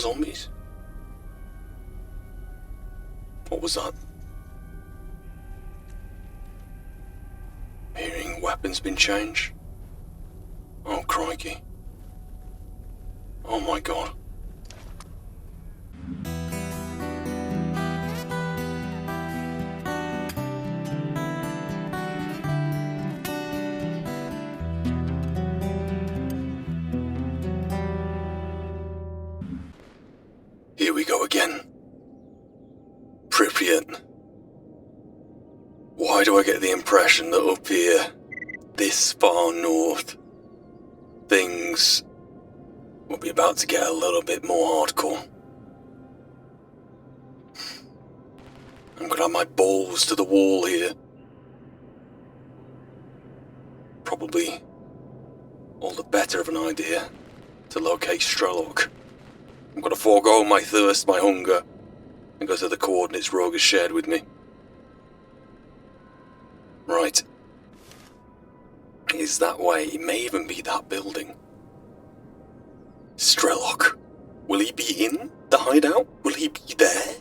more zombies? What was that? Hearing weapons been changed? Oh, crikey. Oh my god. Here we go again. Pripyat. Why do I get the impression that up here, this far north, things will be about to get a little bit more hardcore? I'm gonna have my balls to the wall here. Probably all the better of an idea to locate Strelok. I'm gonna forego my thirst, my hunger, and go to the coordinates Rogue has shared with me. Right. Is that way? It may even be that building. Strelok. Will he be in the hideout? Will he be there?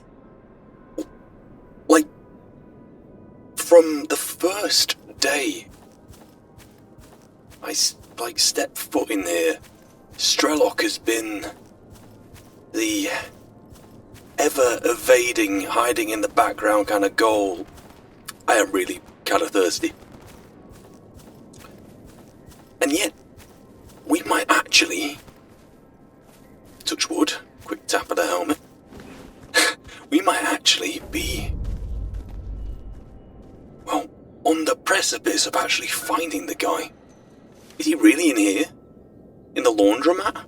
Like, from the first day I stepped foot in here, Strelok has been the ever-evading, hiding in the background kind of goal. I am really kind of thirsty. And yet, we might actually, touch wood, quick tap of the helmet, we might actually be, well, on the precipice of actually finding the guy. Is he really in here? In the laundromat?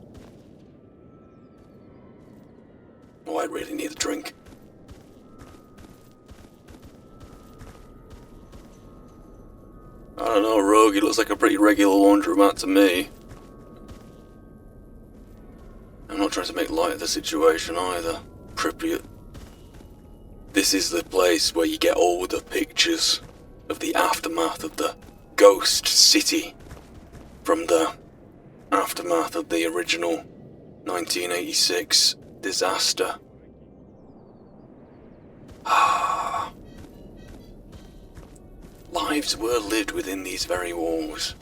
Oh, I really need a drink. I don't know, Rogue, it looks like a pretty regular laundromat to me. I'm not trying to make light of the situation either. Pripyat. This is the place where you get all the pictures of the aftermath of the ghost city from the aftermath of the original 1986 disaster. Lives were lived within these very walls.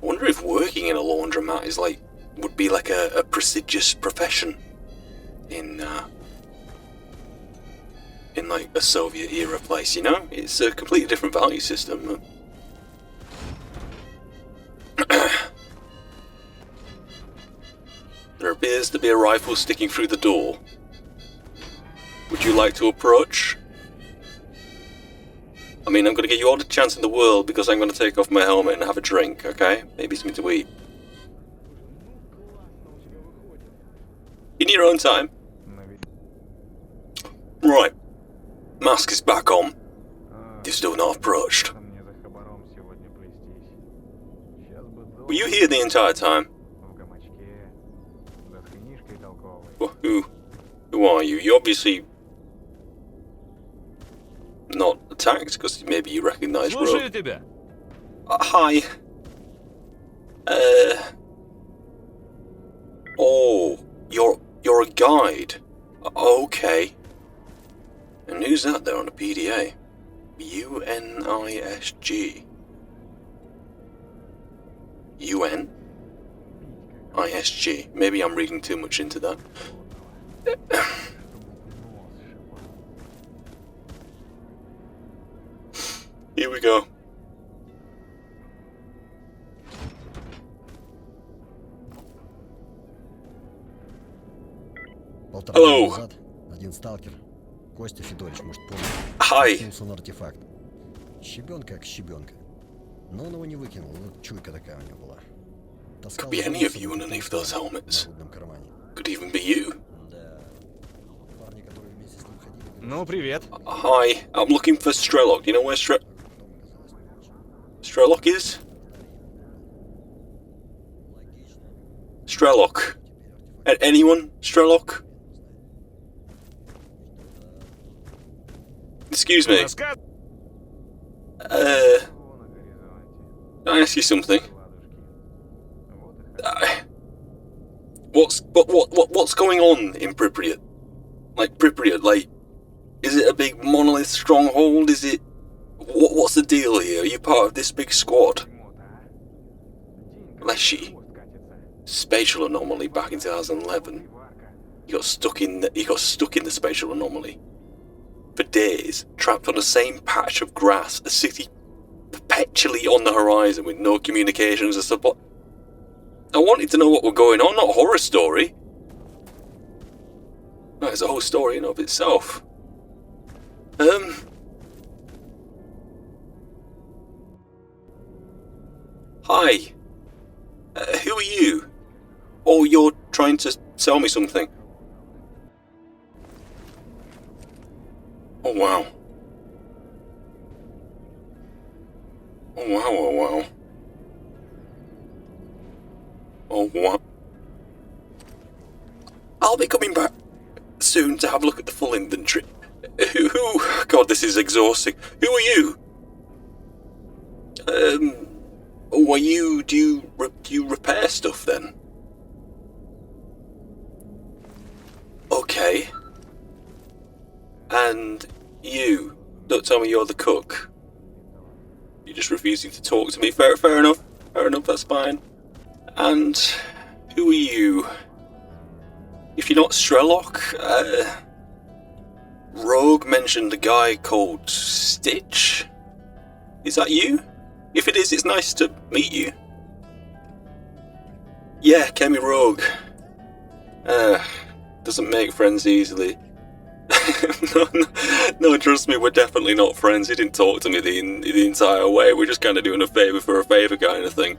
I wonder if working in a laundromat is would be like a prestigious profession in like a Soviet era place, you know? It's a completely different value system. There appears to be a rifle sticking through the door. Would you like to approach? I mean, I'm going to give you all the chance in the world because I'm going to take off my helmet and have a drink, okay? Maybe something to eat. In your own time. Right. Mask is back on. You've still not approached. Were you here the entire time? Well, who are you? You obviously not attacked because maybe you recognize Rogue. Hi. Oh, you're a guide. Okay. And who's that there on the PDA? UNISG. UNISG. Maybe I'm reading too much into that. Here we go. Hello. Один сталкер, Костя Федорович, может помнить, Hi. кинулся на артефакт. Щебенка как щебенка. Но он его не выкинул, вот чуйка такая у него была. Could be any of you underneath those helmets. Could even be you. Ну, привет. Hi, I'm looking for Strelok. Do you know where Strelok is? Strelok. Anyone? Strelok? Excuse me. Can I ask you something? What's going on in Pripyat? Like Pripyat, like, is it a big monolith stronghold? Is it what's the deal here? Are you part of this big squad? Leshy, spatial anomaly back in 2011. He got stuck in the spatial anomaly for days, trapped on the same patch of grass, a city perpetually on the horizon with no communications or support. I wanted to know what was going on, not a horror story. No, it's a whole story in of itself. Hi. Who are you? Oh, you're trying to sell me something. Oh wow. Oh wow, oh wow. Oh wow. I'll be coming back soon to have a look at the full inventory. Who? God, this is exhausting. Who are you? Oh, do you repair stuff then? Okay. And you, don't tell me you're the cook. You're just refusing to talk to me. Fair enough. Fair enough, that's fine. And who are you? If you're not Strelok, Rogue mentioned a guy called Stitch. Is that you? If it is, it's nice to meet you. Yeah, Kemi Rogue. Doesn't make friends easily. No, trust me, we're definitely not friends. He didn't talk to me the entire way. We're just kind of doing a favour for a favour kind of thing.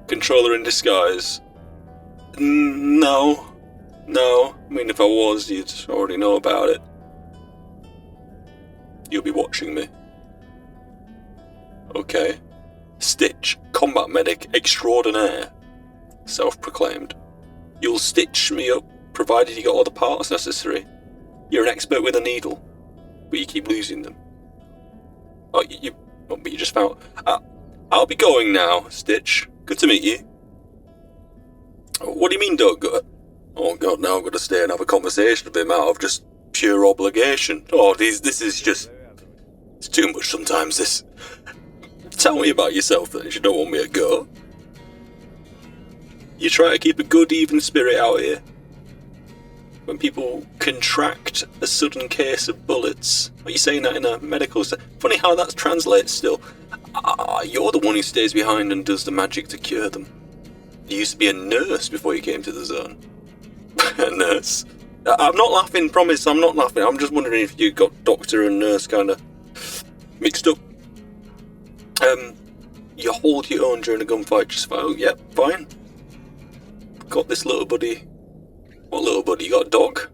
Controller in disguise. No. I mean, if I was, you'd already know about it. You'll be watching me. Okay. Stitch, combat medic extraordinaire. Self-proclaimed. You'll stitch me up, provided you got all the parts necessary. You're an expert with a needle, but you keep losing them. But you just found... I'll be going now, Stitch. Good to meet you. What do you mean, Doug? Oh god, now I've got to stay and have a conversation with him out of just pure obligation. Oh, this is just... It's too much sometimes, this. Tell me about yourself then, if you don't want me to go. You try to keep a good, even spirit out here. When people contract a sudden case of bullets. Are you saying that in a medical sense? Funny how that translates still. You're the one who stays behind and does the magic to cure them. You used to be a nurse before you came to the zone. A nurse? I'm not laughing, promise, I'm not laughing. I'm just wondering if you got doctor and nurse kind of mixed up. You hold your own during a gunfight just fine. Oh, yep, fine. Got this little buddy. What little buddy? You got a dog?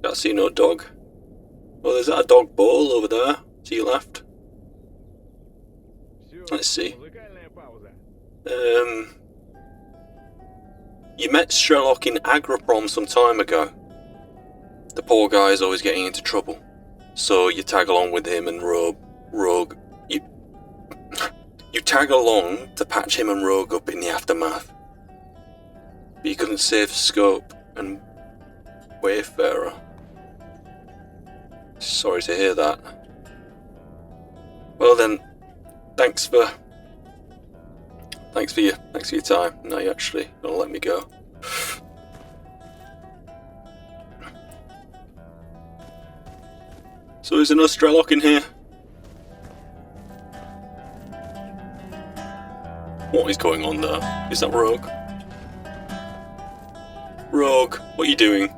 Can't see no dog. Well, there's that a dog ball over there to your left. Let's see. You met Strelok in Agraprom some time ago. The poor guy is always getting into trouble. So you tag along with him and Rogue. You tag along to patch him and Rogue up in the aftermath. But you couldn't save Scope and Wayfarer. Sorry to hear that. Well then, thanks for your time. Now you actually gonna let me go. So is there no Strelok in here? What is going on there? Is that Rogue? Rogue, what are you doing?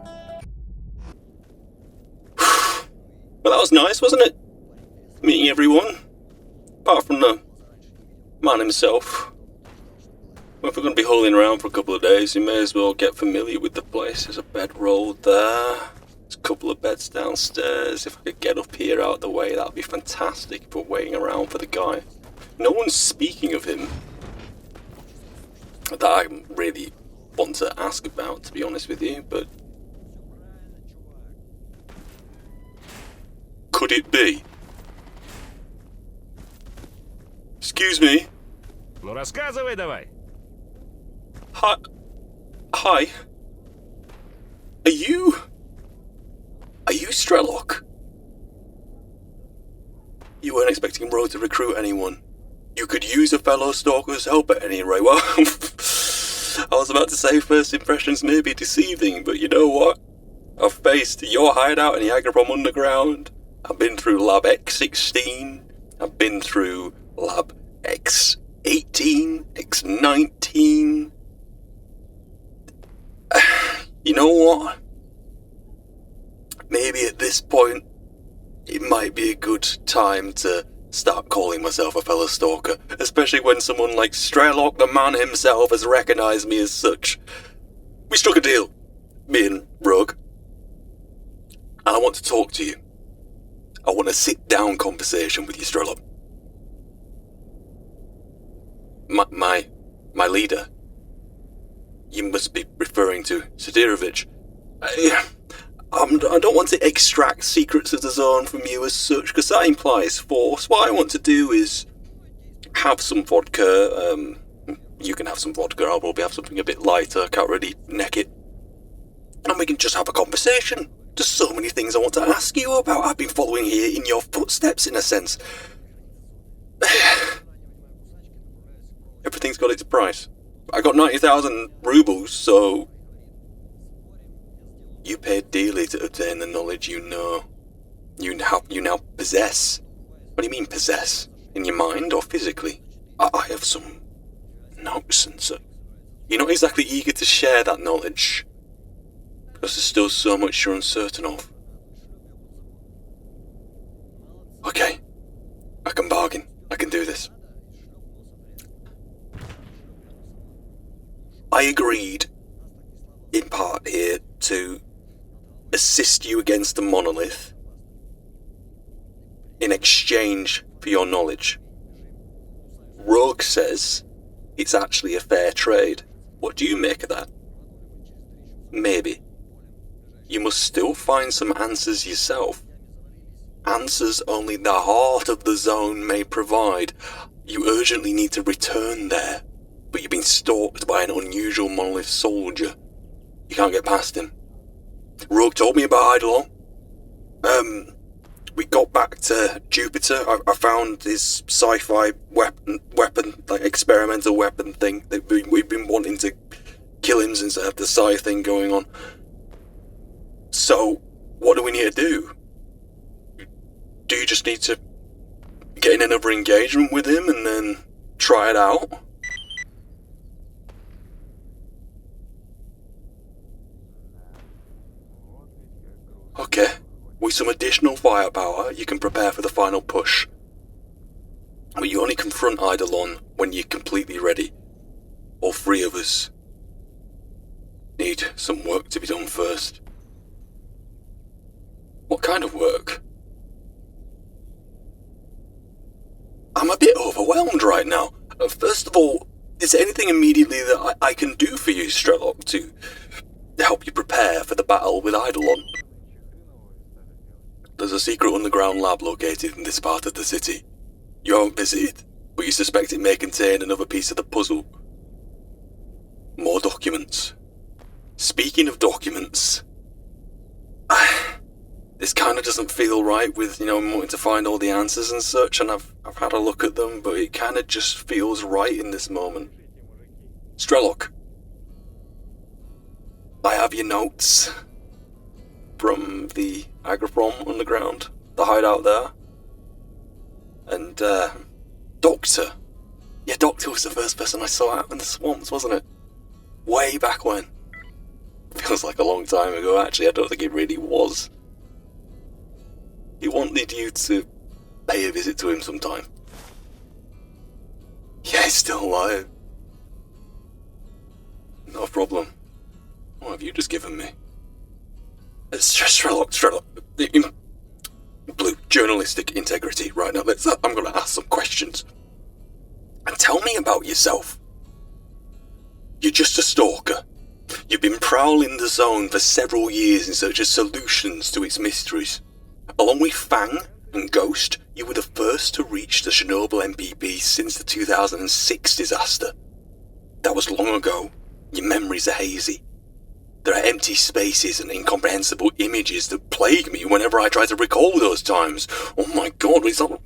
Well, that was nice, wasn't it? Meeting everyone. Apart from the man himself. Well, if we're going to be holding around for a couple of days, you may as well get familiar with the place. There's a bedroll there. There's a couple of beds downstairs. If I could get up here out of the way, that would be fantastic if we're waiting around for the guy. No one's speaking of him that I really want to ask about, to be honest with you, but... Could it be? Excuse me? Ну рассказывай давай. Hi. Hi. Are you Strelok? You weren't expecting Rogue to recruit anyone. You could use a fellow stalker's help at any rate. Well, I was about to say first impressions may be deceiving, but you know what? I've faced your hideout in the Agroprom Underground. I've been through Lab X16. I've been through Lab X18, X19. You know what? Maybe at this point, it might be a good time to start calling myself a fellow stalker, especially when someone like Strelok, the man himself, has recognised me as such. We struck a deal, me and Rogue, and I want to talk to you. I want a sit-down conversation with you, Strelok. My leader. You must be referring to Sidirovich. I don't want to extract secrets of the zone from you as such, because that implies force. What I want to do is have some vodka. You can have some vodka, I'll probably have something a bit lighter, I can't really neck it. And we can just have a conversation. There's so many things I want to ask you about. I've been following here in your footsteps, in a sense. Everything's got its price. I got 90,000 rubles, so... You paid dearly to obtain the knowledge you know. You now possess. What do you mean possess? In your mind or physically? I have some notes and so. You're not exactly eager to share that knowledge, because there's still so much you're uncertain of. Okay, I can bargain. I can do this. I agreed, in part here, to assist you against the monolith in exchange for your knowledge. Rogue says it's actually a fair trade. What do you make of that? Maybe. You must still find some answers yourself. Answers only the heart of the zone may provide. You urgently need to return there, but you've been stalked by an unusual monolith soldier. You can't get past him. Rogue told me about Eidolon. We got back to Jupiter. I found his sci-fi weapon, like experimental weapon thing. We've been wanting to kill him since I had the sci thing going on. So, what do we need to do? Do you just need to get in another engagement with him and then try it out? Okay, with some additional firepower, you can prepare for the final push. But you only confront Eidolon when you're completely ready. All three of us need some work to be done first. What kind of work? I'm a bit overwhelmed right now. First of all, is there anything immediately that I can do for you, Strelok, to help you prepare for the battle with Eidolon? There's a secret underground lab located in this part of the city. You haven't visited, but you suspect it may contain another piece of the puzzle. More documents. Speaking of documents, this kind of doesn't feel right with, wanting to find all the answers and such, and I've had a look at them, but it kind of just feels right in this moment. Strelok, I have your notes from the Agroprom Underground, the hideout there. And, Doctor. Yeah, Doctor was the first person I saw out in the swamps, wasn't it? Way back when. Feels like a long time ago, actually. I don't think it really was. He wanted you to pay a visit to him sometime. Yeah, he's still alive. No problem. What have you just given me? Strelok. Blue, journalistic integrity. Right now, I'm going to ask some questions. And tell me about yourself. You're just a stalker. You've been prowling the zone for several years in search of solutions to its mysteries. Along with Fang and Ghost, you were the first to reach the Chernobyl MPP since the 2006 disaster. That was long ago. Your memories are hazy. There are empty spaces and incomprehensible images that plague me whenever I try to recall those times. Oh my god, it's not...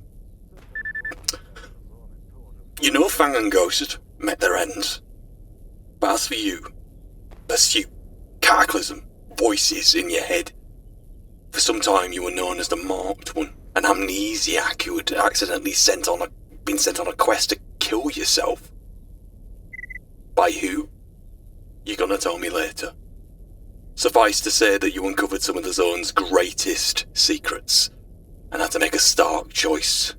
You know Fang and Ghost met their ends. But as for you, pursuit, cataclysm, voices in your head. For some time you were known as the Marked One, an amnesiac who had accidentally been sent on a quest to kill yourself. By who? You're gonna tell me later. Suffice to say that you uncovered some of the zone's greatest secrets, and had to make a stark choice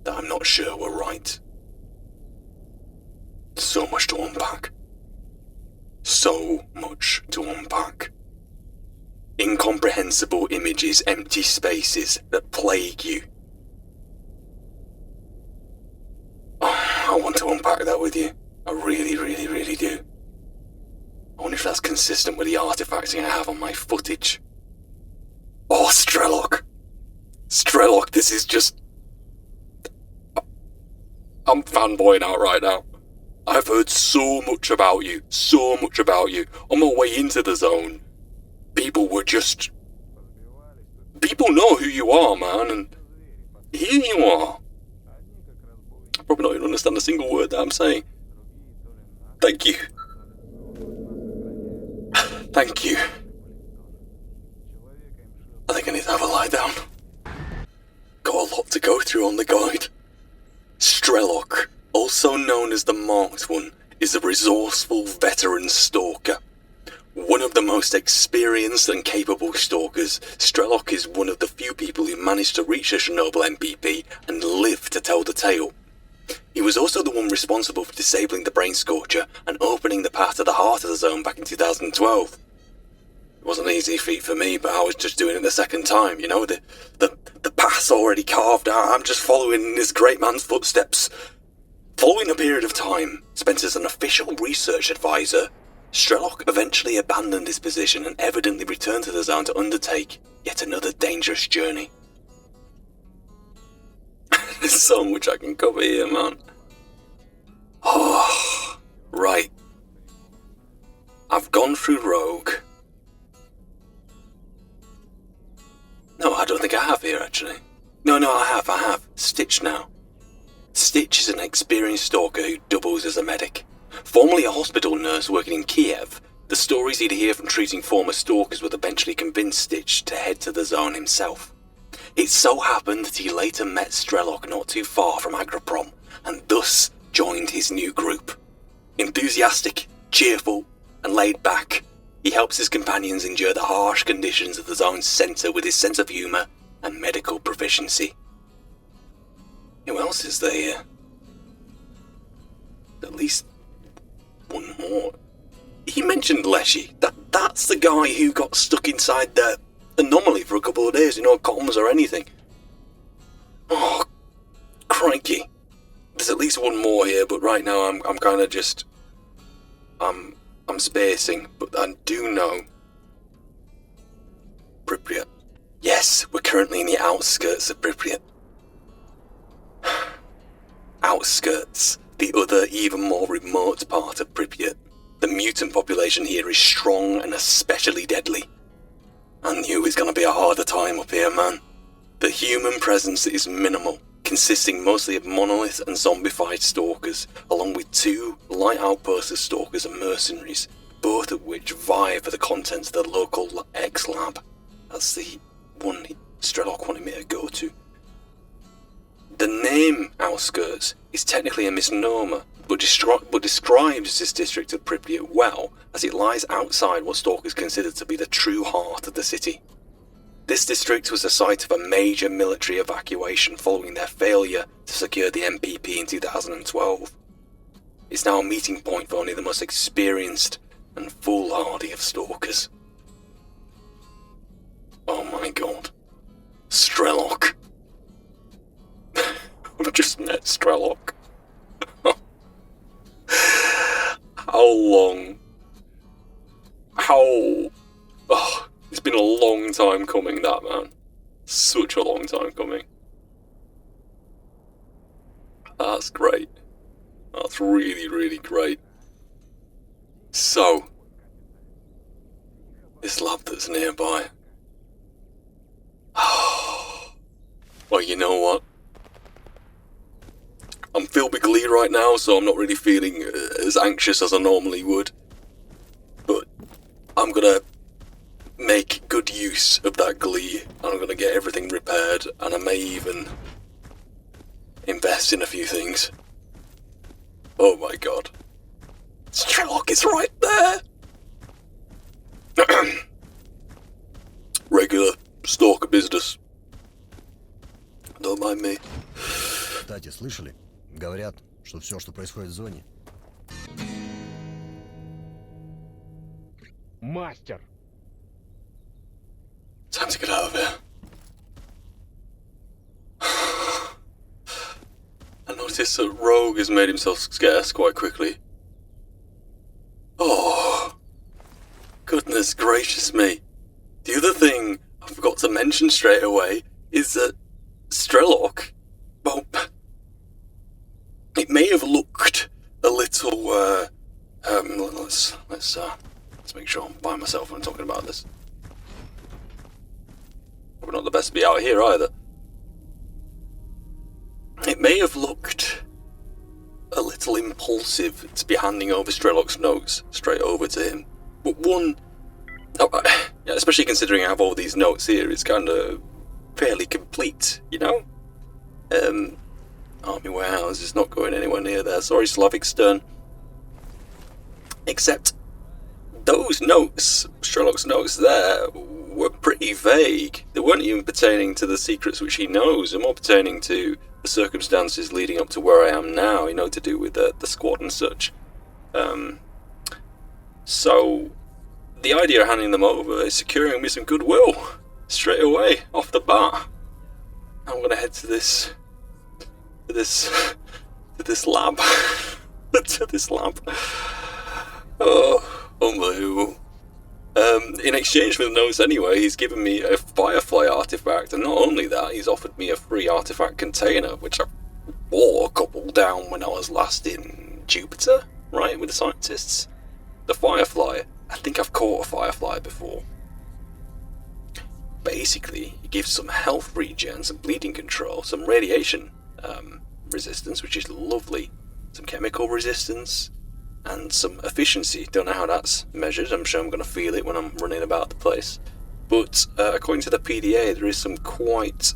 that I'm not sure were right. So much to unpack. So much to unpack. Incomprehensible images, empty spaces that plague you. Oh, I want to unpack that with you. I really, really, really do. I wonder if that's consistent with the artifacting I have on my footage. Oh, Strelok. Strelok, this is just... I'm fanboying out right now. I've heard so much about you. On my way into the zone, people know who you are, man, and here you are. I probably don't even understand a single word that I'm saying. Thank you. Thank you. I think I need to have a lie down. Got a lot to go through on the guide. Strelok, also known as the Marked One, is a resourceful veteran stalker. One of the most experienced and capable stalkers, Strelok is one of the few people who managed to reach the Chernobyl MPP and live to tell the tale. He was also the one responsible for disabling the brain scorcher and opening the path to the heart of the zone back in 2012. It wasn't an easy feat for me, but I was just doing it the second time, you know, the path's already carved out, I'm just following in this great man's footsteps. Following a period of time spent as an official research advisor, Strelok eventually abandoned his position and evidently returned to the zone to undertake yet another dangerous journey. There's so much I can cover here, man. Oh, right. I've gone through Rogue. No, I don't think I have here, actually. No, I have. Stitch now. Stitch is an experienced stalker who doubles as a medic. Formerly a hospital nurse working in Kiev, the stories he'd hear from treating former stalkers would eventually convince Stitch to head to the zone himself. It so happened that he later met Strelok not too far from Agroprom, and thus joined his new group. Enthusiastic, cheerful, and laid back, he helps his companions endure the harsh conditions of the zone's centre with his sense of humour and medical proficiency. Who else is there here? At least one more. He mentioned Leshy. That's the guy who got stuck inside the Anomaly for a couple of days, no comms or anything. Oh, crikey. There's at least one more here, but right now I'm kind of just... I'm spacing, but I do know... Pripyat. Yes, we're currently in the outskirts of Pripyat. Outskirts, the other, even more remote part of Pripyat. The mutant population here is strong and especially deadly. I knew it was going to be a harder time up here, man. The human presence is minimal, consisting mostly of monolith and zombified stalkers, along with 2 light outposts of stalkers and mercenaries, both of which vie for the contents of the local X-Lab. That's the one Strelok wanted me to go to. The name Outskirts is technically a misnomer, but describes this district of Pripyat well, as it lies outside what stalkers consider to be the true heart of the city. This district was the site of a major military evacuation following their failure to secure the MPP in 2012. It's now a meeting point for only the most experienced and foolhardy of stalkers. Oh my god. Strelok. I've just met Strelok. How long? Oh, it's been a long time coming, that, man. Such a long time coming. That's great. That's really, really great. So, this lab that's nearby. Well, you know what? I'm filled with glee right now, so I'm not really feeling as anxious as I normally would. But I'm gonna make good use of that glee, and I'm gonna get everything repaired, and I may even invest in a few things. Oh my god. Strelok is right there! Regular stalker business. Don't mind me. Кстати, слышали? Говорят, что все, что происходит в зоне. Мастер! Time to get out of here. I noticed that Rogue has made himself scarce quite quickly. Oh, goodness gracious me. The other thing I forgot to mention straight away is that Strelok, well, it may have looked a little, let's make sure I'm by myself when I'm talking about this. Probably not the best to be out here either. It may have looked a little impulsive to be handing over Strelok's notes straight over to him. But especially considering I have all these notes here, it's kind of fairly complete, you know? Army warehouse is not going anywhere near there. Sorry, S.T.A.L.K.E.R. Except those notes, Strelok's notes there, were pretty vague. They weren't even pertaining to the secrets which he knows. They're more pertaining to the circumstances leading up to where I am now, you know, to do with the squad and such. So, the idea of handing them over is securing me some goodwill straight away, off the bat. I'm gonna head to this lab. To this lab. Oh, unbelievable. In exchange for the notes anyway, he's given me a Firefly artifact, and not only that, he's offered me a free artifact container, which I bought a couple down when I was last in Jupiter, right, with the scientists. The Firefly, I think I've caught a Firefly before. Basically, it gives some health regen, some bleeding control, some radiation resistance, which is lovely, some chemical resistance, and some efficiency. Don't know how that's measured. I'm sure I'm going to feel it when I'm running about the place. But according to the PDA, there is some quite,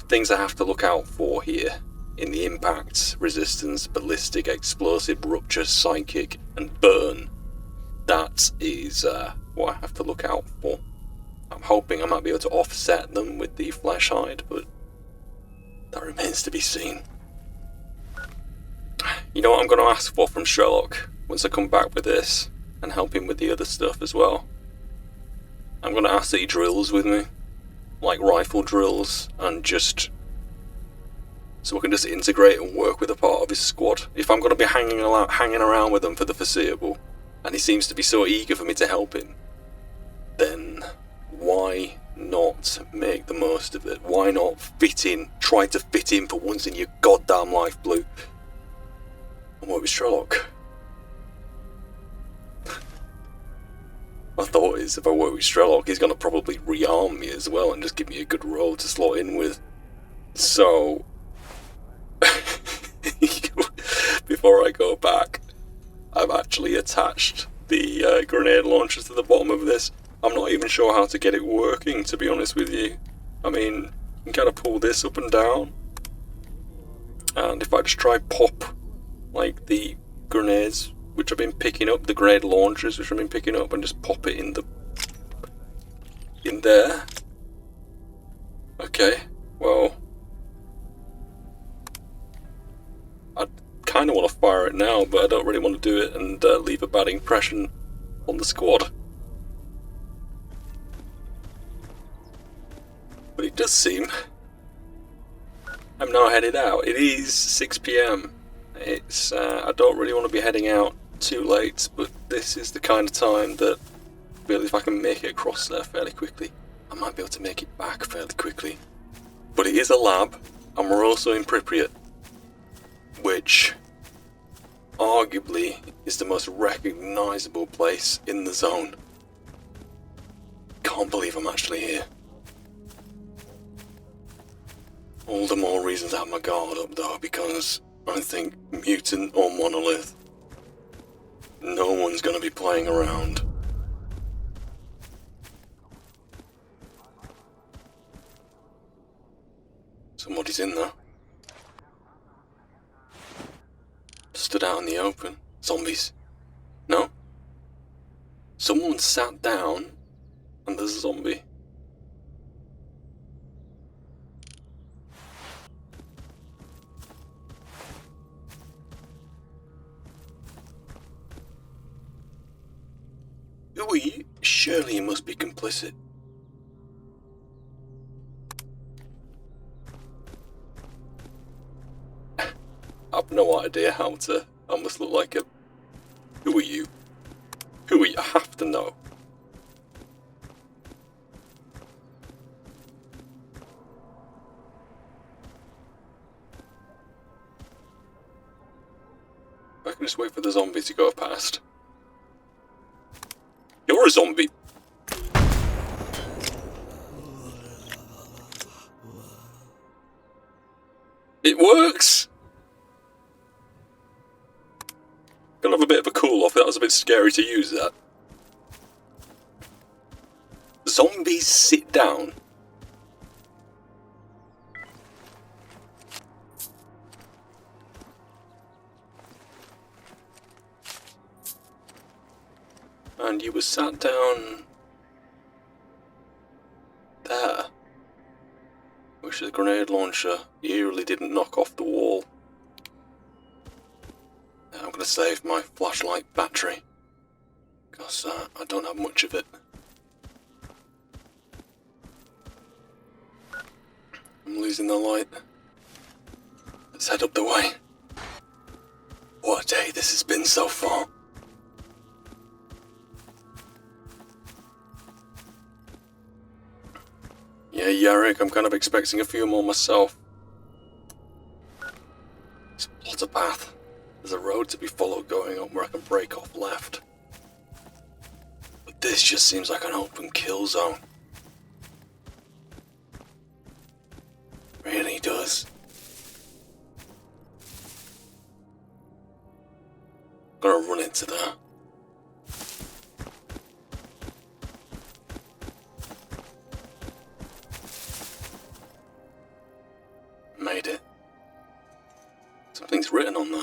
things I have to look out for here in the impact, resistance, ballistic, explosive, rupture, psychic, and burn. That is what I have to look out for. I'm hoping I might be able to offset them with the flesh hide, but that remains to be seen. You know what I'm going to ask for from Strelok once I come back with this and help him with the other stuff as well? I'm going to ask that he drills with me, like rifle drills, and just so I can just integrate and work with a part of his squad. If I'm going to be hanging around with them for the foreseeable, and he seems to be so eager for me to help him, then why not make the most of it? Why not try to fit in for once in your goddamn life, Blue? And what was Strelok? My thought is, if I work with Strelok, he's going to probably rearm me as well and just give me a good role to slot in with. So, before I go back, I've actually attached the grenade launchers to the bottom of this. I'm not even sure how to get it working, to be honest with you. I mean, you can kind of pull this up and down, and if I just try pop, like, the grenades, which I've been picking up, the grenade launchers, which I've been picking up, and just pop it in there. Okay, well, I kind of want to fire it now, but I don't really want to do it and leave a bad impression on the squad. But it does seem I'm now headed out. It is 6 PM. It's I don't really want to be heading out too late, but this is the kind of time that really, if I can make it across there fairly quickly, I might be able to make it back fairly quickly. But it is a lab, and we're also in Pripyat, which arguably is the most recognizable place in the zone. Can't believe I'm actually here. All the more reason to have my guard up though, because I think mutant or monolith, no one's gonna be playing around. Somebody's in there. Stood out in the open. Zombies. No? Someone sat down and there's a zombie. Who are you? Surely you must be complicit. I've no idea how to. I must look like a. Who are you? Who are you? I have to know. I can just wait for the zombie to go past. You're a zombie! It works! Gonna have a bit of a cool off, that was a bit scary to use that. Zombies sit down. And you were sat down there. Wish the grenade launcher eerily didn't knock off the wall. I'm gonna save my flashlight battery, because I don't have much of it. I'm losing the light. Let's head up the way. What a day this has been so far. Yeah, Yarrick, I'm kind of expecting a few more myself. There's lots of path. There's a road to be followed going on where I can break off left. But this just seems like an open kill zone. Really does. I'm gonna run into there. Made it. Something's written on there.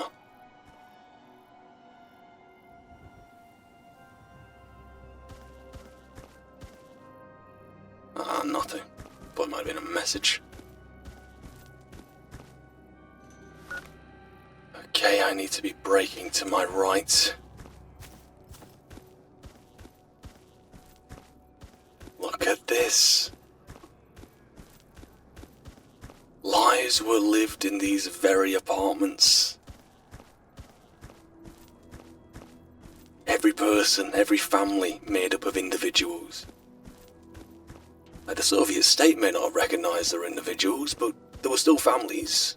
Nothing. But it might have been a message. Okay, I need to be braking to my right. Look at this. Lives were lived in these very apartments. Every person, every family made up of individuals. Like the Soviet state may not have recognized their individuals, but there were still families.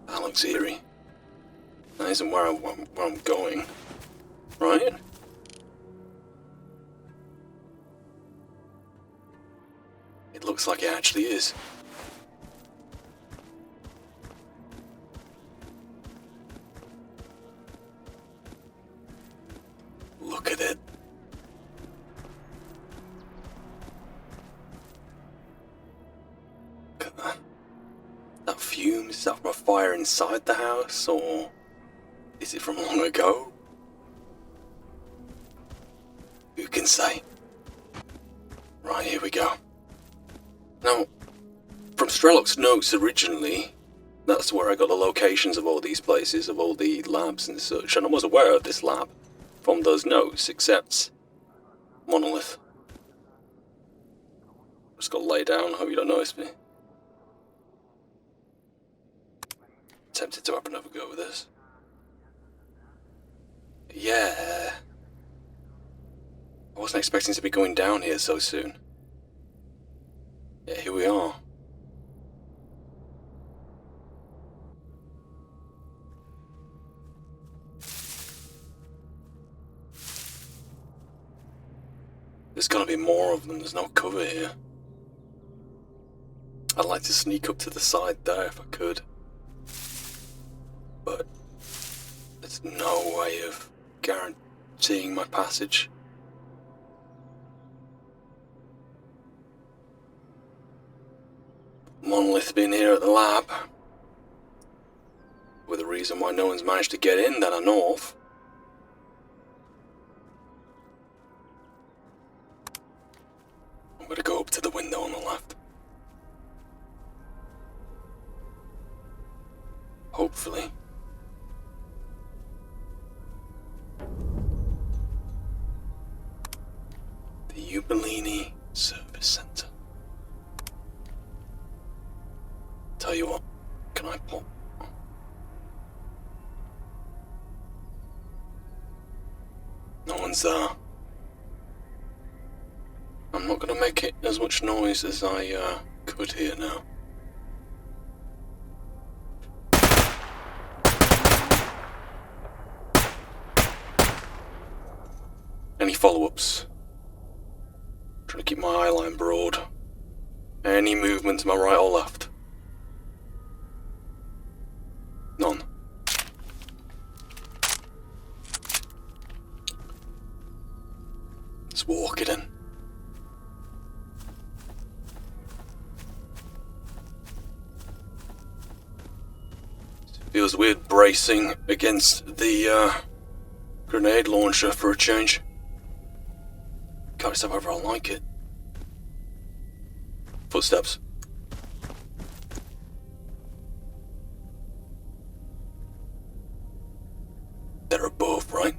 That looks eerie. That isn't where I'm going, right? It looks like it actually is. Look at it. Look at that. That fume, is that from a fire inside the house, or is it from long ago? Who can say? Right, here we go. Now, from Strelok's notes originally, that's where I got the locations of all these places, of all the labs and such, and I was aware of this lab from those notes, except monolith. Just gotta lay down, hope you don't notice me. Tempted to have another go with this. Yeah. I wasn't expecting to be going down here so soon. Yeah, here we are. there's gotta be more of them. There's no cover here. I'd like to sneak up to the side there if I could. But there's no way of guaranteeing my passage. Monolith being here at the lab. With a reason why no one's managed to get in that I know of. I'm gonna go up to the window on the left. Hopefully. The Ubellini Service Center. Tell you what, can I pop? No one's there. I'm not gonna make it as much noise as I could here now. Any follow-ups? Trying to keep my eye line broad. Any movement to my right or left? None. Let's walk it in. Feels weird bracing against the grenade launcher for a change. Can't decide whether I like it. Footsteps. They're above, right?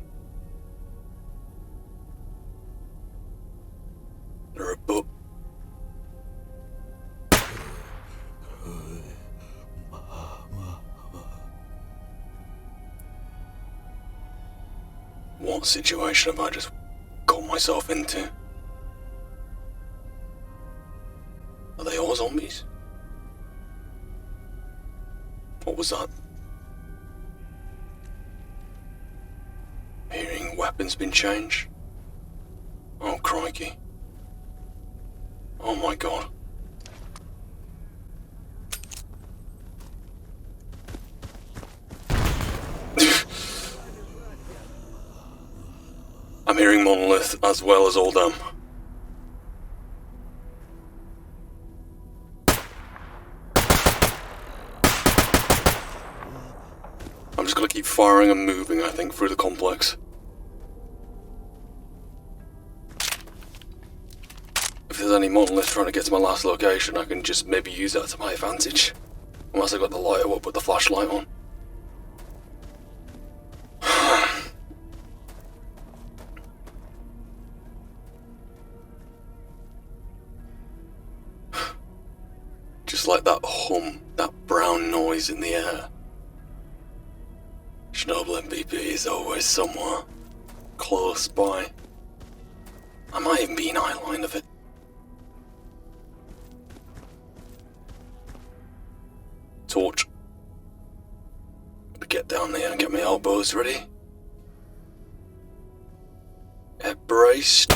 They're above. What situation have I just got myself into? Are they all zombies? What was that? Hearing weapons been changed? Oh crikey. Oh my god. I'm hearing Monolith as well as all them. I'm just gonna keep firing and moving, I think, through the complex. If there's any Monolith trying to get to my last location, I can just maybe use that to my advantage. Unless I got the lighter up with the flashlight on. Just like that hum, that brown noise in the air. Chernobyl MVP is always somewhere close by. I might even be in eye line of it. Torch. Get down there and get my elbows ready. Head braced.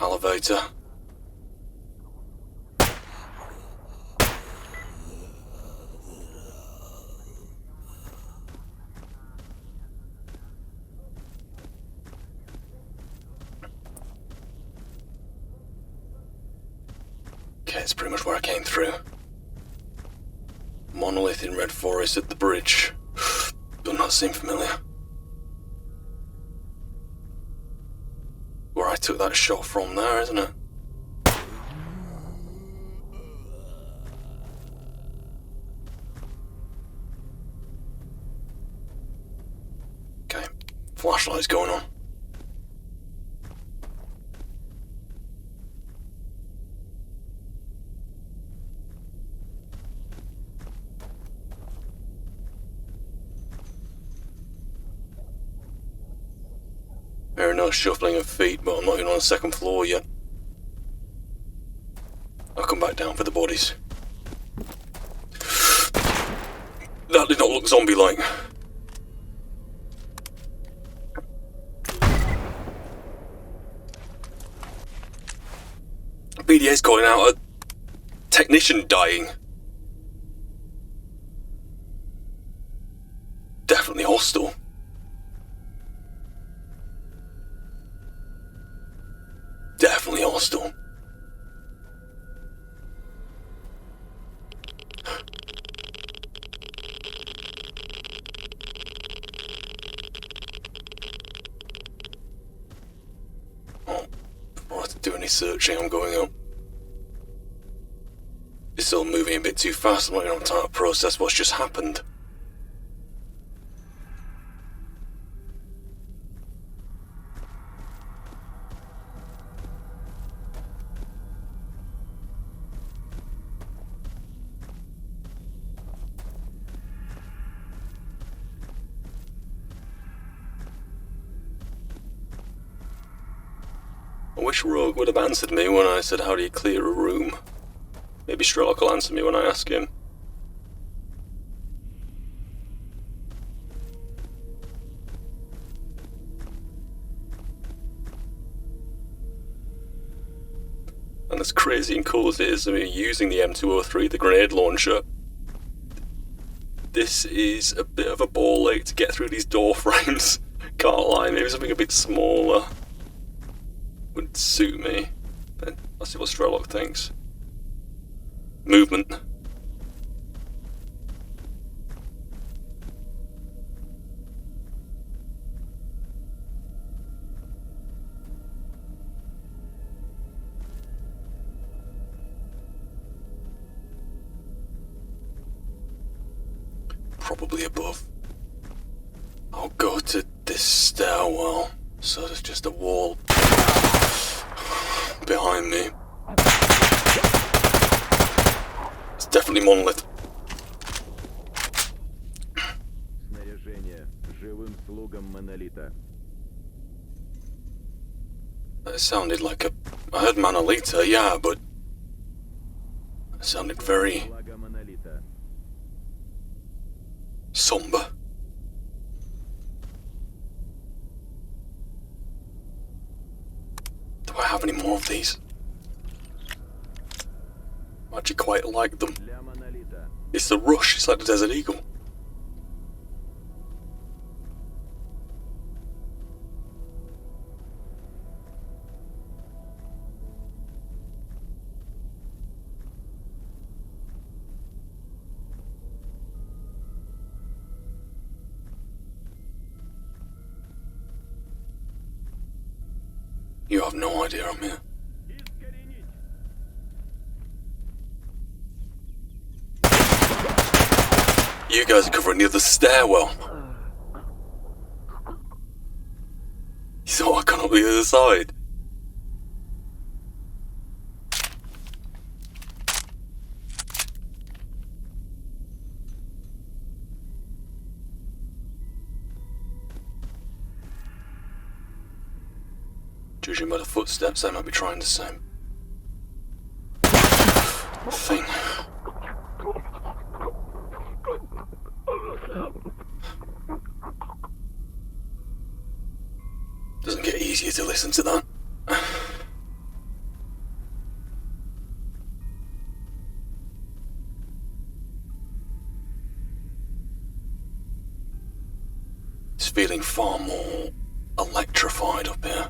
Elevator. Okay, it's pretty much where I came through. Monolith in Red Forest at the bridge. Does not seem familiar. Where I took that shot from there, isn't it? Okay, flashlight's going on. Hearing no shuffling of feet, but I'm not even on the second floor yet. I'll come back down for the bodies. That did not look zombie-like. PDA's calling out a technician dying. Definitely hostile. Definitely hostile. Oh, before I have to do any searching, I'm going up. It's all moving a bit too fast. I'm not going to have time to process what's just happened. I wish Rogue would have answered me when I said, how do you clear a room? Maybe Strelok will answer me when I ask him. And as crazy and cool as it is, I mean, using the M203, the grenade launcher, this is a bit of a ball ache to get through these door frames. Can't lie, maybe something a bit smaller would suit me. But I'll see what Strelok thinks. Movement. Probably above. I'll go to this stairwell, so there's just a wall behind me. It's definitely monolith. Снаряжение живым слугам монолита. It sounded like I heard Manolita, yeah, but it sounded very Благо монолита. somber. Do I have any more of these? I actually quite like them. Для монолита. It's the rush, it's like the Desert Eagle. You have no idea I'm here. Искоренить. You guys are covering the other stairwell. You thought I got up the other side? Judging by the footsteps, they might be trying the same thing. Doesn't get easier to listen to that. It's feeling far more electrified up here.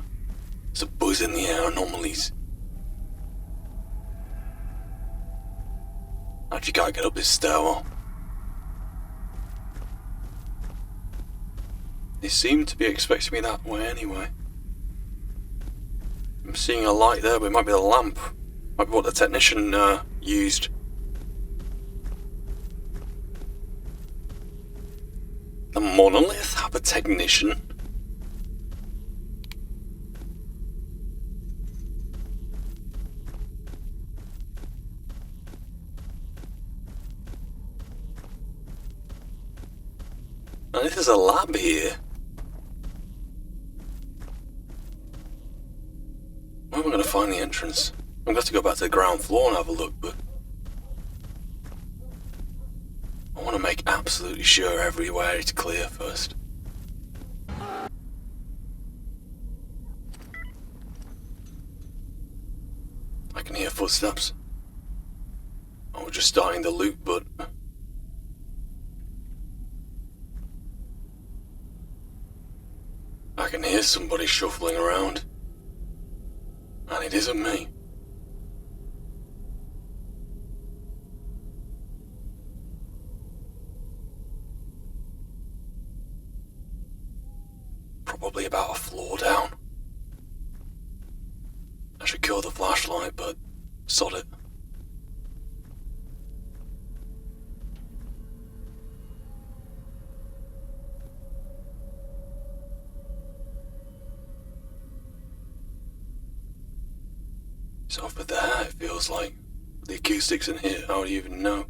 There's a buzz in the air, anomalies. Actually gotta get up this stairwell. They seem to be expecting me that way anyway. I'm seeing a light there, but it might be the lamp. Might be what the technician used. The monolith have a technician? Now, this is a lab here. Where am I going to find the entrance? I'm going to have to go back to the ground floor and have a look, but I want to make absolutely sure everywhere is clear first. I can can hear footsteps. I was just starting the loot, but... I can hear somebody shuffling around. And it isn't me. Probably about a floor down. I should kill the flashlight, but sod it. It's over there, it feels like. The acoustics in here, how do you even know?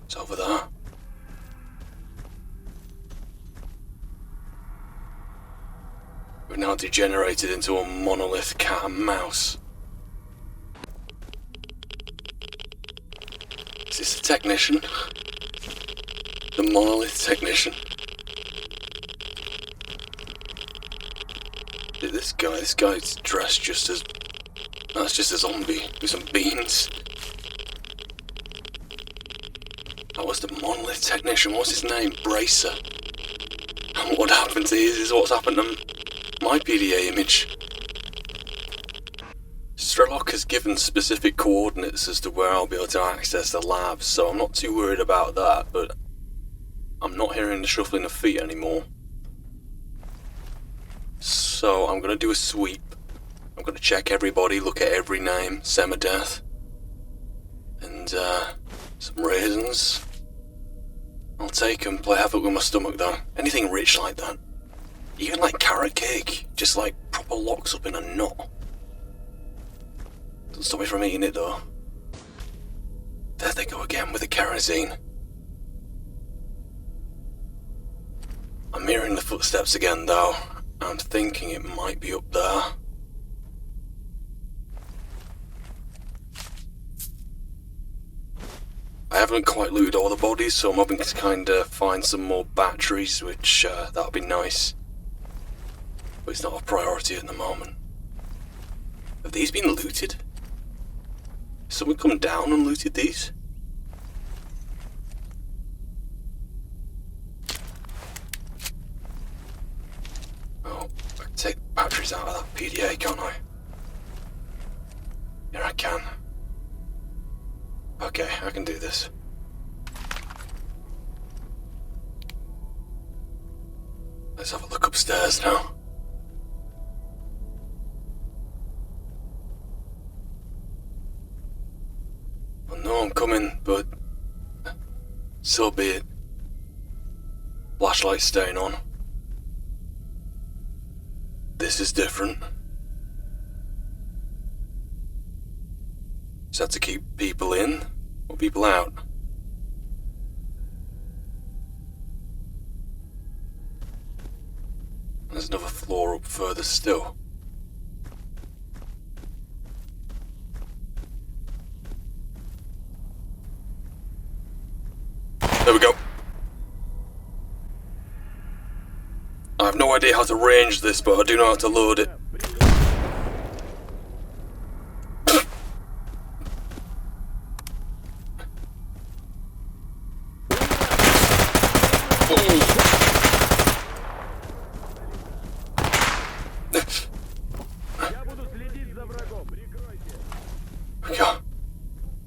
It's over there. We've now degenerated into a monolith cat and mouse. Is this the technician? The monolith technician? This guy's dressed just as... That's just a zombie with some beans. That was the monolith technician. What's his name? Bracer. And what happened to his is what's happened to my PDA image. Strelok has given specific coordinates as to where I'll be able to access the lab, so I'm not too worried about that, but I'm not hearing the shuffling of feet anymore. So I'm going to do a sweep. I'm going to check everybody, look at every name, semi-death. And, some raisins. I'll take them, play havoc with my stomach though. Anything rich like that. Even like carrot cake, just like proper locks up in a knot. Doesn't stop me from eating it though. There they go again with the kerosene. I'm hearing the footsteps again though. I'm thinking it might be up there. I haven't quite looted all the bodies, so I'm hoping to kind of find some more batteries, which that'll be nice. But it's not a priority at the moment. Have these been looted? Has someone come down and looted these? Oh, I can take batteries out of that PDA, can't I? Here I can. Okay, I can do this. Let's have a look upstairs now. I know I'm coming, but so be it. Flashlight staying on. This is different. Is that to keep people in or people out? There's another floor up further still. There we go. I have no idea how to range this, but I do know how to load it.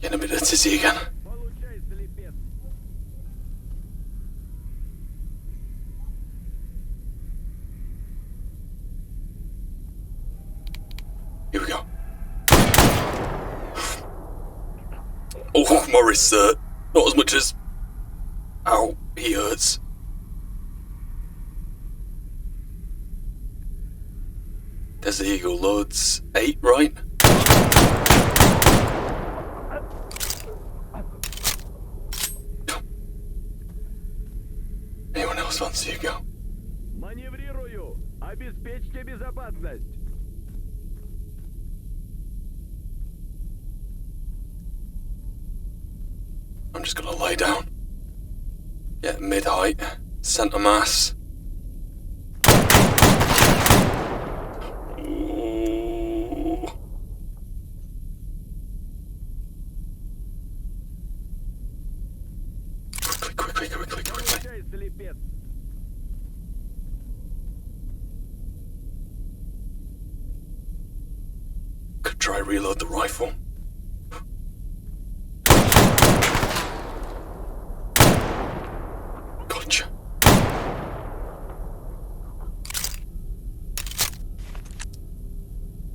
Getting a bit dizzy again. Here we go. Oh, Morris, not as much as... Ow, he hurts. There's the Eagle, loads 8, right? Nice one, Hugo. Маневрирую! Обеспечьте безопасность! I'm just gonna lay down. Get mid-height, center mass. Ooh. Quickly. Получай, слепец! Could try reload the rifle. Gotcha.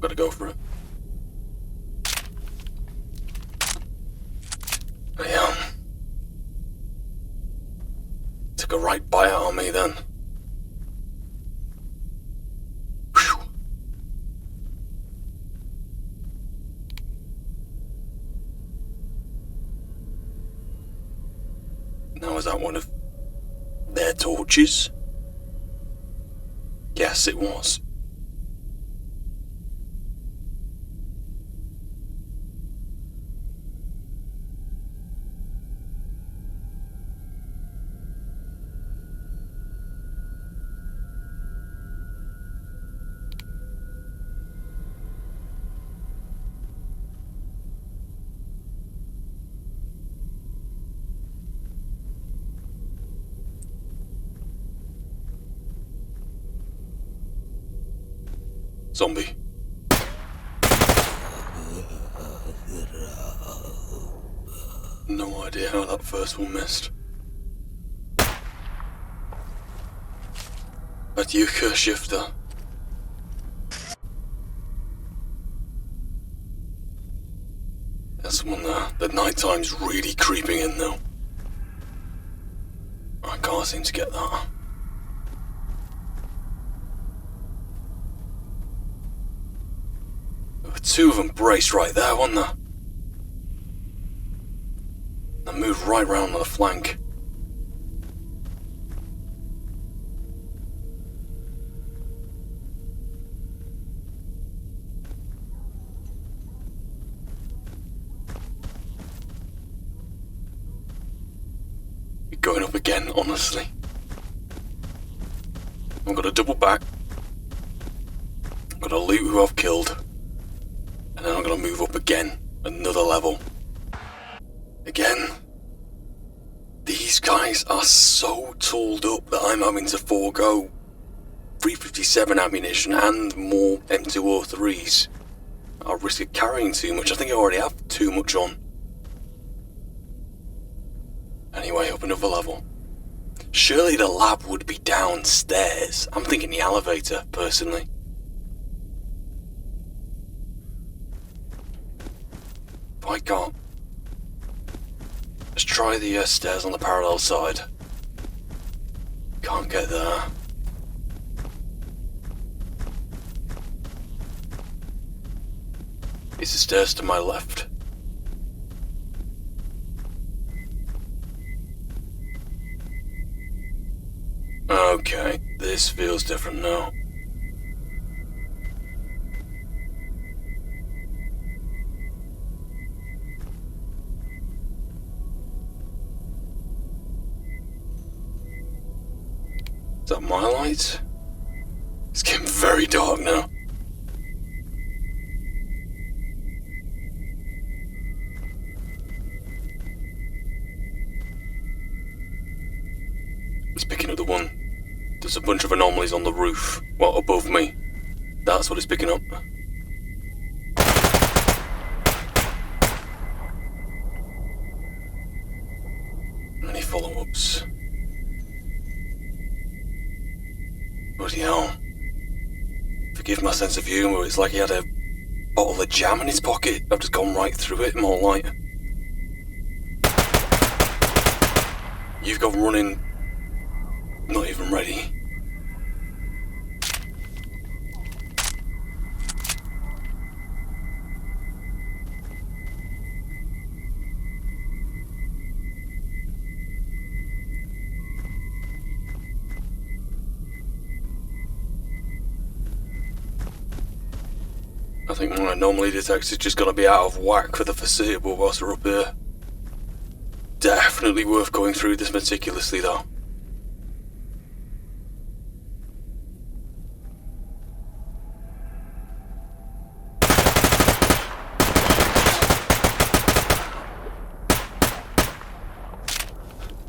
Gotta go for it. I took a right bite out on me then. Whew. Now, was that one of their torches? Yes, it was. Zombie. No idea how that first one missed. Adieu, shifter. There's someone there. The nighttime's really creeping in now. I can't seem to get that. There were two of them braced right there, wasn't there? They moved right round on the flank. You're going up again, honestly. I'm gonna double back. I'm gonna loot who I've killed. And then I'm gonna move up again, another level. Again. These guys are so tooled up that I'm having to forego 357 ammunition and more M203s. I'll risk of carrying too much. I think I already have too much on. Anyway, up another level. Surely the lab would be downstairs. I'm thinking the elevator, personally. Why can't? Let's try the stairs on the parallel side. Can't get there. It's the stairs to my left. Okay, this feels different now. Is that my light? It's getting very dark now. It's picking up the one. There's a bunch of anomalies on the roof, well, above me. That's what it's picking up. Any follow-ups? Bloody hell. Forgive my sense of humour, it's like he had a bottle of jam in his pocket. I've just gone right through it, more light. You've got running. Not even ready. I think my anomaly detector's just gonna be out of whack for the foreseeable whilst we're up here. Definitely worth going through this meticulously though.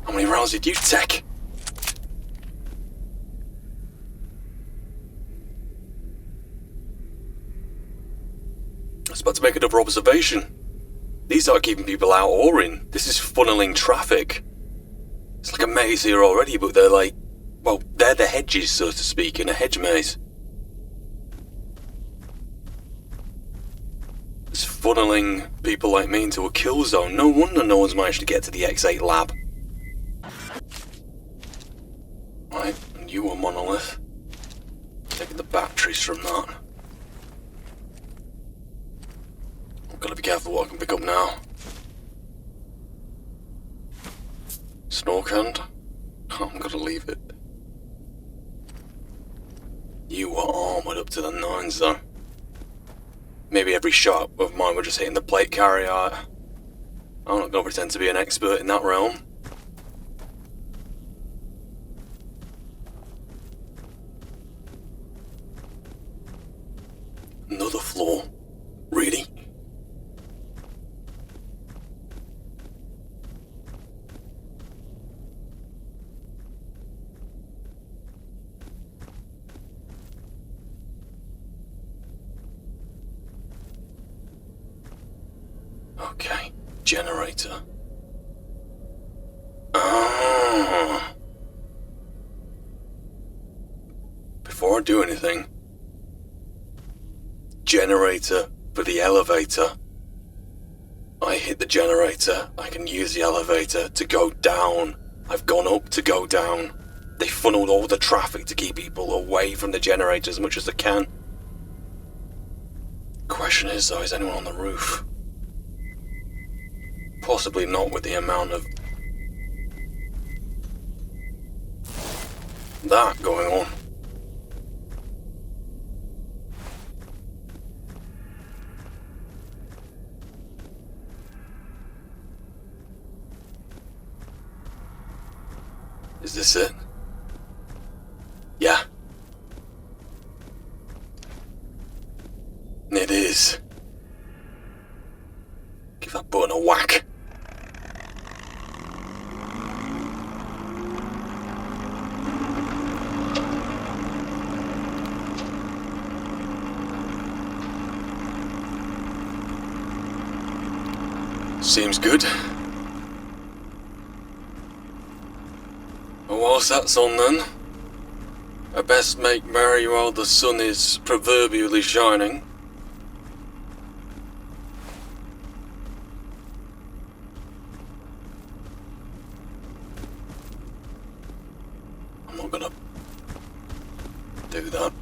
How many rounds did you take? I was about to make another observation. These aren't keeping people out or in. This is funneling traffic. It's like a maze here already, but they're like, well, they're the hedges, so to speak, in a hedge maze. It's funneling people like me into a kill zone. No wonder no one's managed to get to the X8 lab. Right, and you are monolith. Taking the batteries from that. I've got to be careful what I can pick up now. Snork hand? I'm gonna leave it. You are armoured up to the nines though. Maybe every shot of mine were just hitting the plate carrier. I'm not gonna pretend to be an expert in that realm. Another floor? Really? Okay, generator. Ah. Before I do anything, generator for the elevator. I hit the generator, I can use the elevator to go down. I've gone up to go down. They funneled all the traffic to keep people away from the generator as much as they can. Question is though, is anyone on the roof? Possibly not with the amount of that going on. Is this it? Yeah. It is. Give that button a whack. Seems good. Well, whilst that's on then, I best make merry while the sun is proverbially shining. I'm not gonna do that.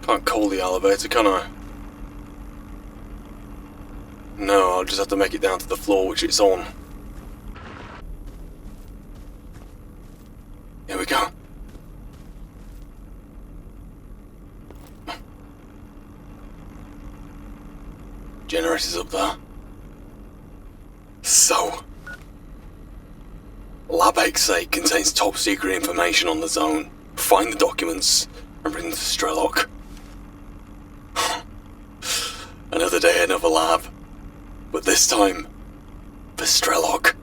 Can't call the elevator, can I? No, I'll just have to make it down to the floor which it's on. Here we go. Generator's up there. So, Lab X8 contains top secret information on the zone. Find the documents and bring them to Strelok. Another day, another lab. But this time, for Strelok.